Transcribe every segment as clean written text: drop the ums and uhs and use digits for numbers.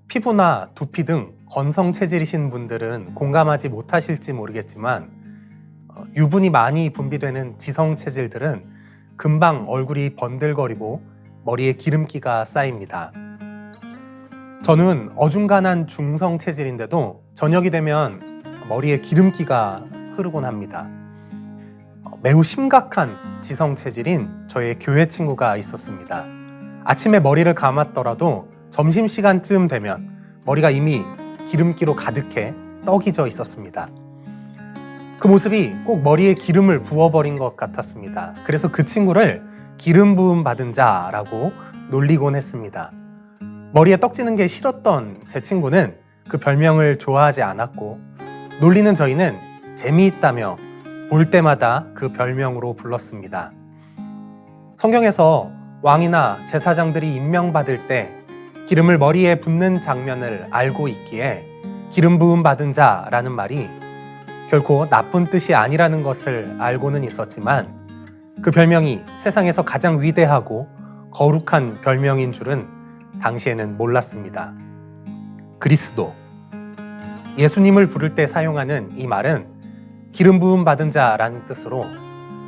피부나 두피 등 건성 체질이신 분들은 공감하지 못하실지 모르겠지만 유분이 많이 분비되는 지성 체질들은 금방 얼굴이 번들거리고 머리에 기름기가 쌓입니다. 저는 어중간한 중성 체질인데도 저녁이 되면 머리에 기름기가 흐르곤 합니다. 매우 심각한 지성 체질인 저의 교회 친구가 있었습니다. 아침에 머리를 감았더라도 점심시간쯤 되면 머리가 이미 기름기로 가득해 떡이 져 있었습니다. 그 모습이 꼭 머리에 기름을 부어버린 것 같았습니다. 그래서 그 친구를 기름 부음 받은 자라고 놀리곤 했습니다. 머리에 떡지는 게 싫었던 제 친구는 그 별명을 좋아하지 않았고, 놀리는 저희는 재미있다며 볼 때마다 그 별명으로 불렀습니다. 성경에서 왕이나 제사장들이 임명받을 때 기름을 머리에 붓는 장면을 알고 있기에 기름 부음 받은 자라는 말이 결코 나쁜 뜻이 아니라는 것을 알고는 있었지만, 그 별명이 세상에서 가장 위대하고 거룩한 별명인 줄은 당시에는 몰랐습니다. 그리스도. 예수님을 부를 때 사용하는 이 말은 기름 부음 받은 자라는 뜻으로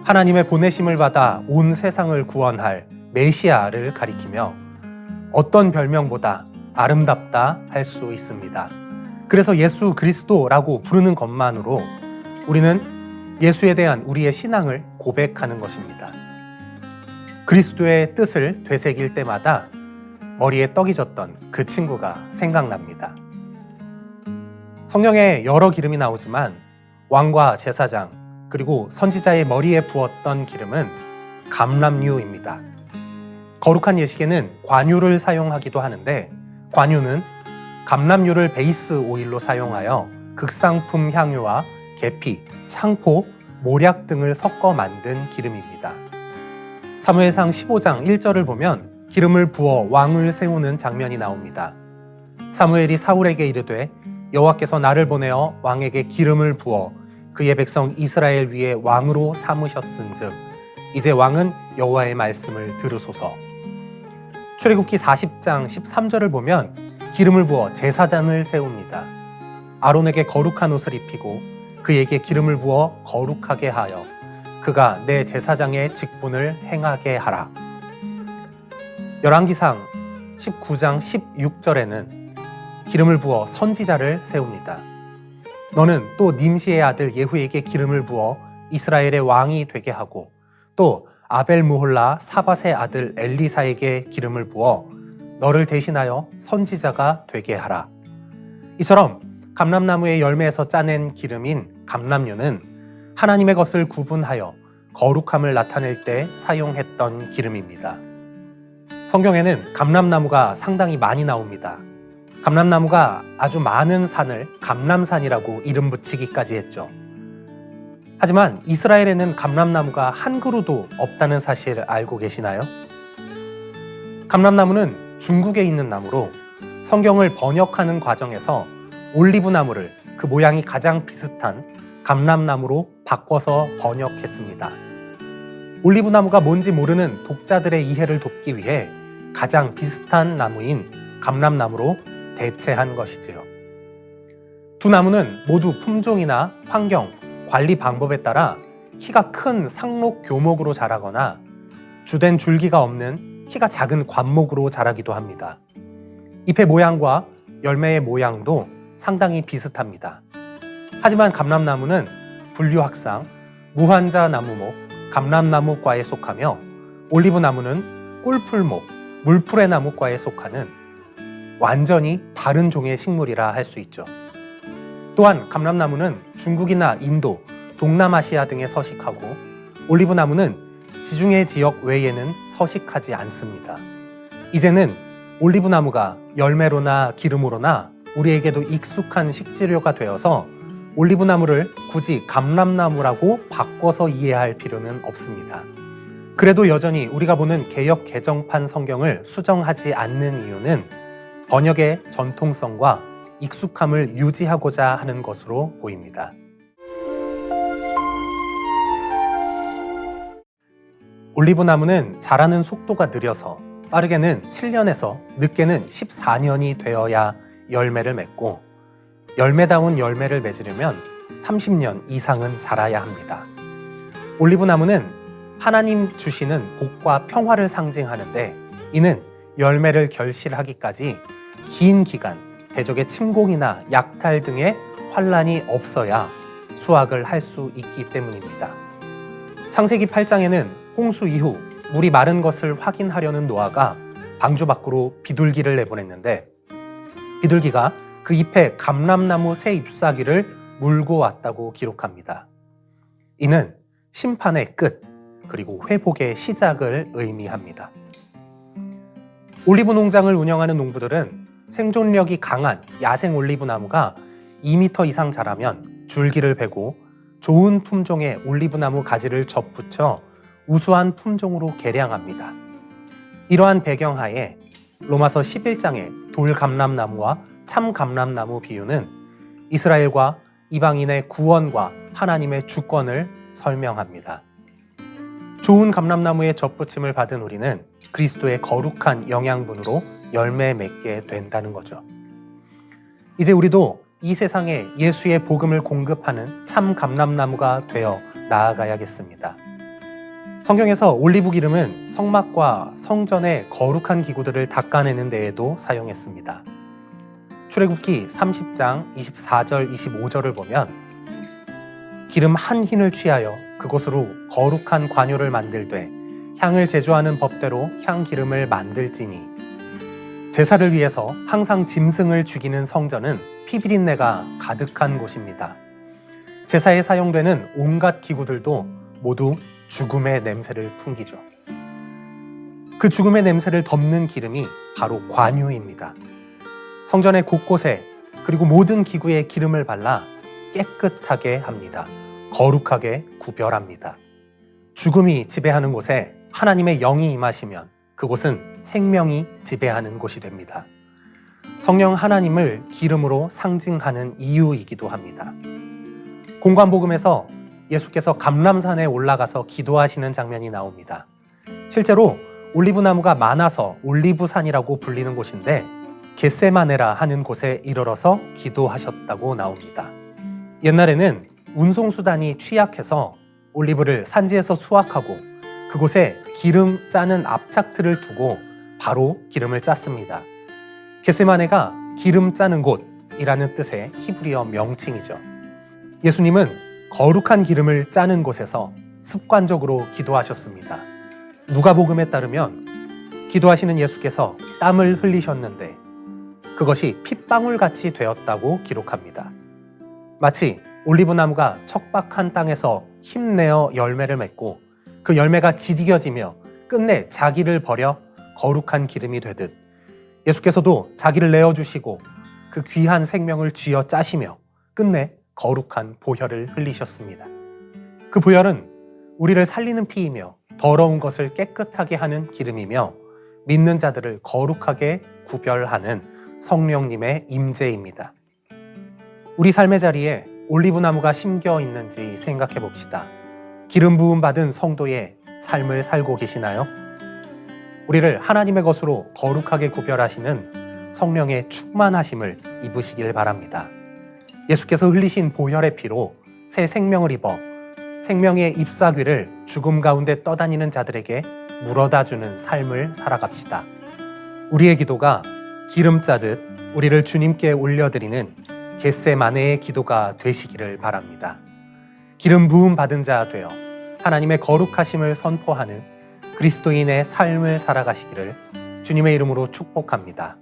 하나님의 보내심을 받아 온 세상을 구원할 메시아를 가리키며 어떤 별명보다 아름답다 할 수 있습니다. 그래서 예수 그리스도라고 부르는 것만으로 우리는 예수에 대한 우리의 신앙을 고백하는 것입니다. 그리스도의 뜻을 되새길 때마다 머리에 떡이 졌던 그 친구가 생각납니다. 성경에 여러 기름이 나오지만 왕과 제사장 그리고 선지자의 머리에 부었던 기름은 감람유입니다. 거룩한 예식에는 관유를 사용하기도 하는데, 관유는 감람유를 베이스 오일로 사용하여 극상품 향유와 계피, 창포, 모략 등을 섞어 만든 기름입니다. 사무엘상 15장 1절을 보면 기름을 부어 왕을 세우는 장면이 나옵니다. 사무엘이 사울에게 이르되 여호와께서 나를 보내어 왕에게 기름을 부어 그의 백성 이스라엘 위에 왕으로 삼으셨은즉 이제 왕은 여호와의 말씀을 들으소서. 출애굽기 40장 13절을 보면 기름을 부어 제사장을 세웁니다. 아론에게 거룩한 옷을 입히고 그에게 기름을 부어 거룩하게 하여 그가 내 제사장의 직분을 행하게 하라. 열왕기상 19장 16절에는 기름을 부어 선지자를 세웁니다. 너는 또 님시의 아들 예후에게 기름을 부어 이스라엘의 왕이 되게 하고 또 아벨무홀라 사밧의 아들 엘리사에게 기름을 부어 너를 대신하여 선지자가 되게 하라. 이처럼 감람나무의 열매에서 짜낸 기름인 감람유는 하나님의 것을 구분하여 거룩함을 나타낼 때 사용했던 기름입니다. 성경에는 감람나무가 상당히 많이 나옵니다. 감람나무가 아주 많은 산을 감람산이라고 이름 붙이기까지 했죠. 하지만 이스라엘에는 감람나무가 한 그루도 없다는 사실을 알고 계시나요? 감람나무는 중국에 있는 나무로 성경을 번역하는 과정에서 올리브나무를 그 모양이 가장 비슷한 감람나무로 바꿔서 번역했습니다. 올리브나무가 뭔지 모르는 독자들의 이해를 돕기 위해 가장 비슷한 나무인 감람나무로 대체한 것이지요. 두 나무는 모두 품종이나 환경, 관리 방법에 따라 키가 큰 상록 교목으로 자라거나 주된 줄기가 없는 키가 작은 관목으로 자라기도 합니다. 잎의 모양과 열매의 모양도 상당히 비슷합니다. 하지만 감람나무는 분류학상 무환자나무목, 감람나무과에 속하며 올리브나무는 꿀풀목, 물풀의 나무과에 속하는 완전히 다른 종의 식물이라 할 수 있죠. 또한 감람나무는 중국이나 인도, 동남아시아 등에 서식하고 올리브나무는 지중해 지역 외에는 서식하지 않습니다. 이제는 올리브나무가 열매로나 기름으로나 우리에게도 익숙한 식재료가 되어서 올리브나무를 굳이 감람나무라고 바꿔서 이해할 필요는 없습니다. 그래도 여전히 우리가 보는 개역 개정판 성경을 수정하지 않는 이유는 번역의 전통성과 익숙함을 유지하고자 하는 것으로 보입니다. 올리브나무는 자라는 속도가 느려서 빠르게는 7년에서 늦게는 14년이 되어야 열매를 맺고 열매다운 열매를 맺으려면 30년 이상은 자라야 합니다. 올리브나무는 하나님 주시는 복과 평화를 상징하는데 이는 열매를 결실하기까지 긴 기간 대적의 침공이나 약탈 등의 환란이 없어야 수확을 할 수 있기 때문입니다. 창세기 8장에는 홍수 이후 물이 마른 것을 확인하려는 노아가 방주 밖으로 비둘기를 내보냈는데 비둘기가 그 잎에 감람나무 새 잎사귀를 물고 왔다고 기록합니다. 이는 심판의 끝 그리고 회복의 시작을 의미합니다. 올리브 농장을 운영하는 농부들은 생존력이 강한 야생 올리브 나무가 2m 이상 자라면 줄기를 베고 좋은 품종의 올리브 나무 가지를 접붙여 우수한 품종으로 개량합니다. 이러한 배경하에 로마서 11장의 돌감람나무와 참감람나무 비유는 이스라엘과 이방인의 구원과 하나님의 주권을 설명합니다. 좋은 감람나무의 접붙임을 받은 우리는 그리스도의 거룩한 영양분으로 열매 맺게 된다는 거죠. 이제 우리도 이 세상에 예수의 복음을 공급하는 참 감람나무가 되어 나아가야겠습니다. 성경에서 올리브 기름은 성막과 성전의 거룩한 기구들을 닦아내는 데에도 사용했습니다. 출애굽기 30장 24절 25절을 보면 기름 한 흰을 취하여 그곳으로 거룩한 관요를 만들되 향을 제조하는 법대로 향기름을 만들지니 제사를 위해서 항상 짐승을 죽이는 성전은 피비린내가 가득한 곳입니다. 제사에 사용되는 온갖 기구들도 모두 죽음의 냄새를 풍기죠. 그 죽음의 냄새를 덮는 기름이 바로 관유입니다. 성전의 곳곳에 그리고 모든 기구에 기름을 발라 깨끗하게 합니다. 거룩하게 구별합니다. 죽음이 지배하는 곳에 하나님의 영이 임하시면 그곳은 생명이 지배하는 곳이 됩니다. 성령 하나님을 기름으로 상징하는 이유이기도 합니다. 공관복음에서 예수께서 감람산에 올라가서 기도하시는 장면이 나옵니다. 실제로 올리브나무가 많아서 올리브산이라고 불리는 곳인데 겟세마네라 하는 곳에 이르러서 기도하셨다고 나옵니다. 옛날에는 운송수단이 취약해서 올리브를 산지에서 수확하고 그곳에 기름 짜는 압착틀을 두고 바로 기름을 짰습니다. 겟세마네가 기름 짜는 곳이라는 뜻의 히브리어 명칭이죠. 예수님은 거룩한 기름을 짜는 곳에서 습관적으로 기도하셨습니다. 누가복음에 따르면 기도하시는 예수께서 땀을 흘리셨는데 그것이 핏방울같이 되었다고 기록합니다. 마치 올리브나무가 척박한 땅에서 힘내어 열매를 맺고 그 열매가 지디겨지며 끝내 자기를 버려 거룩한 기름이 되듯 예수께서도 자기를 내어주시고 그 귀한 생명을 쥐어 짜시며 끝내 거룩한 보혈을 흘리셨습니다. 그 보혈은 우리를 살리는 피이며 더러운 것을 깨끗하게 하는 기름이며 믿는 자들을 거룩하게 구별하는 성령님의 임재입니다. 우리 삶의 자리에 올리브나무가 심겨 있는지 생각해 봅시다. 기름 부음 받은 성도의 삶을 살고 계시나요? 우리를 하나님의 것으로 거룩하게 구별하시는 성령의 충만하심을 입으시길 바랍니다. 예수께서 흘리신 보혈의 피로 새 생명을 입어 생명의 잎사귀를 죽음 가운데 떠다니는 자들에게 물어다주는 삶을 살아갑시다. 우리의 기도가 기름 짜듯 우리를 주님께 올려드리는 겟세마네의 기도가 되시기를 바랍니다. 기름 부음 받은 자 되어 하나님의 거룩하심을 선포하는 그리스도인의 삶을 살아가시기를 주님의 이름으로 축복합니다.